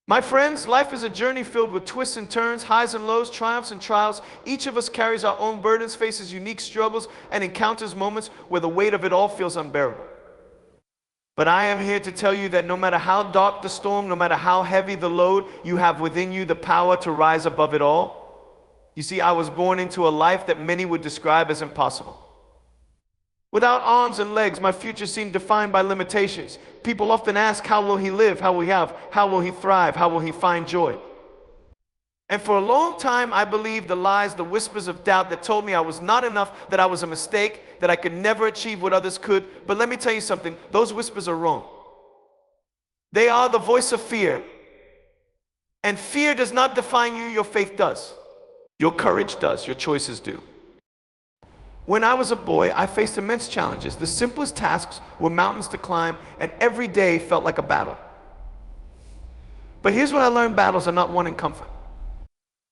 My friends, life is a journey filled with twists and turns, highs and lows, triumphs and trials. Each of us carries our own burdens, faces unique struggles, and encounters moments where the weight of it all feels unbearable. But I am here to tell you that no matter how dark the storm, no matter how heavy the load, you have within you the power to rise above it all. You see, I was born into a life that many would describe as impossible. Without arms and legs, my future seemed defined by limitations. People often ask, how will he live? How will he have? How will he thrive? How will he find joy? And for a long time, I believed the lies, the whispers of doubt that told me I was not enough, that I was a mistake, that I could never achieve what others could. But let me tell you something, those whispers are wrong. They are the voice of fear. And fear does not define you, your faith does. Your courage does, your choices do. When I was a boy, I faced immense challenges. The simplest tasks were mountains to climb, and every day felt like a battle. But here's what I learned: battles are not won in comfort.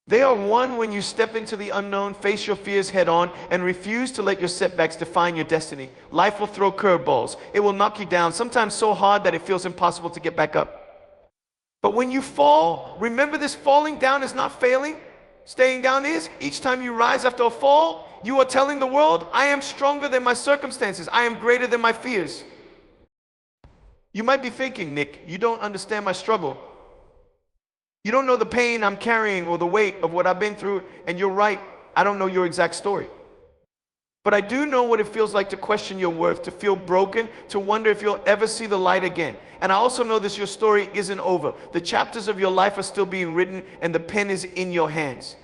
They are won when you step into the unknown, face your fears head on, and refuse to let your setbacks define your destiny. Life will throw curveballs. It will knock you down, sometimes so hard that it feels impossible to get back up. But when you fall, remember this: falling down is not failing. Staying down is. Each time you rise after a fall, you are telling the world, I am stronger than my circumstances. I am greater than my fears. You might be thinking, Nick, you don't understand my struggle. You don't know the pain I'm carrying or the weight of what I've been through. And you're right, I don't know your exact story. But I do know what it feels like to question your worth, to feel broken, to wonder if you'll ever see the light again. And I also know that your story isn't over. The chapters of your life are still being written, and the pen is in your hands.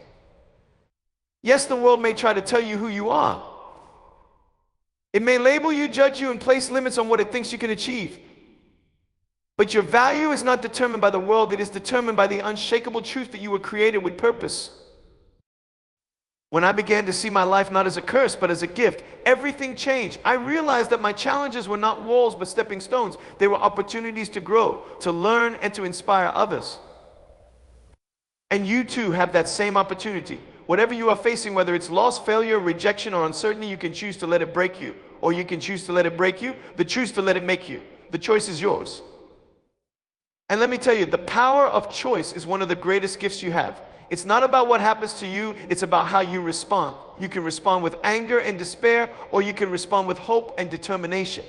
Yes, the world may try to tell you who you are. It may label you, judge you, and place limits on what it thinks you can achieve. But your value is not determined by the world. It is determined by the unshakable truth that you were created with purpose. When I began to see my life not as a curse, but as a gift, everything changed. I realized that my challenges were not walls, but stepping stones. They were opportunities to grow, to learn, and to inspire others. And you too have that same opportunity. Whatever you are facing, whether it's loss, failure, rejection, or uncertainty, you can choose to let it break you. Or you can choose to let it break you, but choose to let it make you. The choice is yours. And let me tell you, the power of choice is one of the greatest gifts you have. It's not about what happens to you, it's about how you respond. You can respond with anger and despair, or you can respond with hope and determination.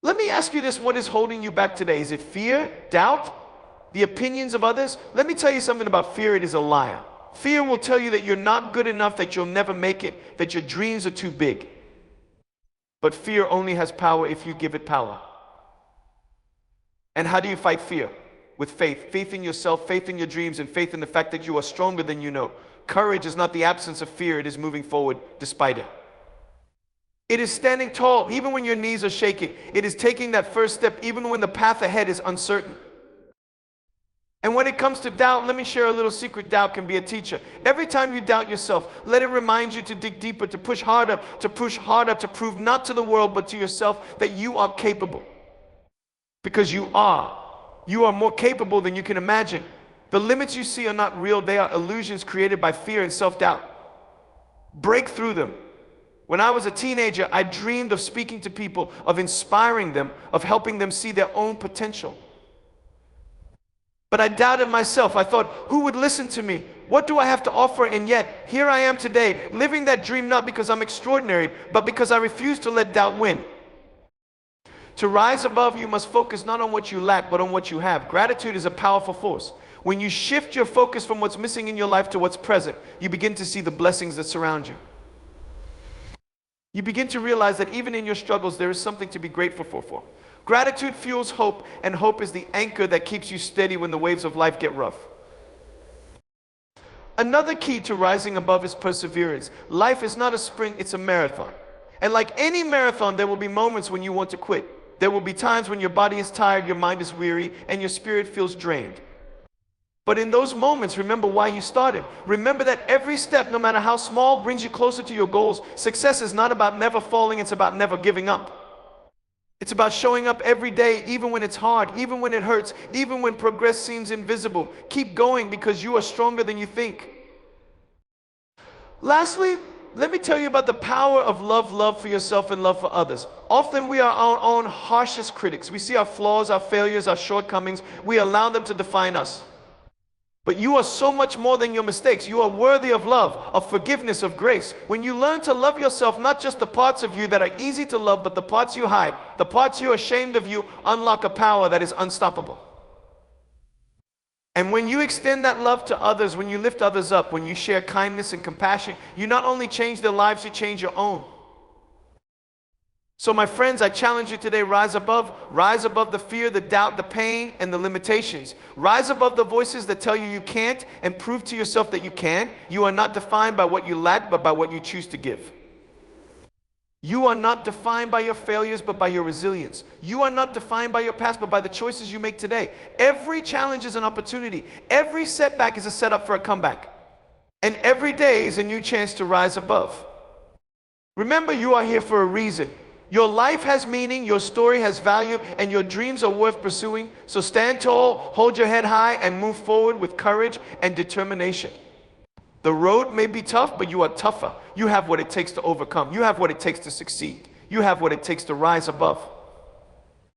Let me ask you this: what is holding you back today? Is it fear, doubt, the opinions of others? Let me tell you something about fear. It is a liar. Fear will tell you that you're not good enough, that you'll never make it, that your dreams are too big. But fear only has power if you give it power. And how do you fight fear? With faith. Faith in yourself, faith in your dreams, and faith in the fact that you are stronger than you know. Courage is not the absence of fear, it is moving forward despite it. It is standing tall even when your knees are shaking. It is taking that first step even when the path ahead is uncertain. And when it comes to doubt, let me share a little secret. Doubt can be a teacher. Every time you doubt yourself, let it remind you to dig deeper, to push harder, to prove not to the world but to yourself that you are capable. Because you are. You are more capable than you can imagine. The limits you see are not real. They are illusions created by fear and self-doubt. Break through them. When I was a teenager, I dreamed of speaking to people, of inspiring them, of helping them see their own potential. But I doubted myself. I thought, who would listen to me? What do I have to offer? And yet, here I am today, living that dream not because I'm extraordinary, but because I refuse to let doubt win. To rise above, you must focus not on what you lack, but on what you have. Gratitude is a powerful force. When you shift your focus from what's missing in your life to what's present, you begin to see the blessings that surround you. You begin to realize that even in your struggles, there is something to be grateful for. Gratitude fuels hope, and hope is the anchor that keeps you steady when the waves of life get rough. Another key to rising above is perseverance. Life is not a sprint, it's a marathon. And like any marathon, there will be moments when you want to quit. There will be times when your body is tired, your mind is weary, and your spirit feels drained. But in those moments, remember why you started. Remember that every step, no matter how small, brings you closer to your goals. Success is not about never falling, it's about never giving up. It's about showing up every day, even when it's hard, even when it hurts, even when progress seems invisible. Keep going because you are stronger than you think. Lastly, Let me tell you about the power of love for yourself and love for others. Often we are our own harshest critics. We see our flaws, our failures, our shortcomings. We allow them to define us. But you are so much more than your mistakes. You are worthy of love, of forgiveness, of grace. When you learn to love yourself, not just the parts of you that are easy to love, but the parts you hide, the parts you're ashamed of, you unlock a power that is unstoppable. And when you extend that love to others, when you lift others up, when you share kindness and compassion, you not only change their lives, you change your own. So my friends, I challenge you today, rise above the fear, the doubt, the pain, and the limitations. Rise above the voices that tell you you can't, and prove to yourself that you can. You are not defined by what you lack, but by what you choose to give. You are not defined by your failures, but by your resilience. You are not defined by your past, but by the choices you make today. Every challenge is an opportunity. Every setback is a setup for a comeback. And every day is a new chance to rise above. Remember, you are here for a reason. Your life has meaning, your story has value, and your dreams are worth pursuing. So stand tall, hold your head high, and move forward with courage and determination. The road may be tough, but you are tougher. You have what it takes to overcome. You have what it takes to succeed. You have what it takes to rise above.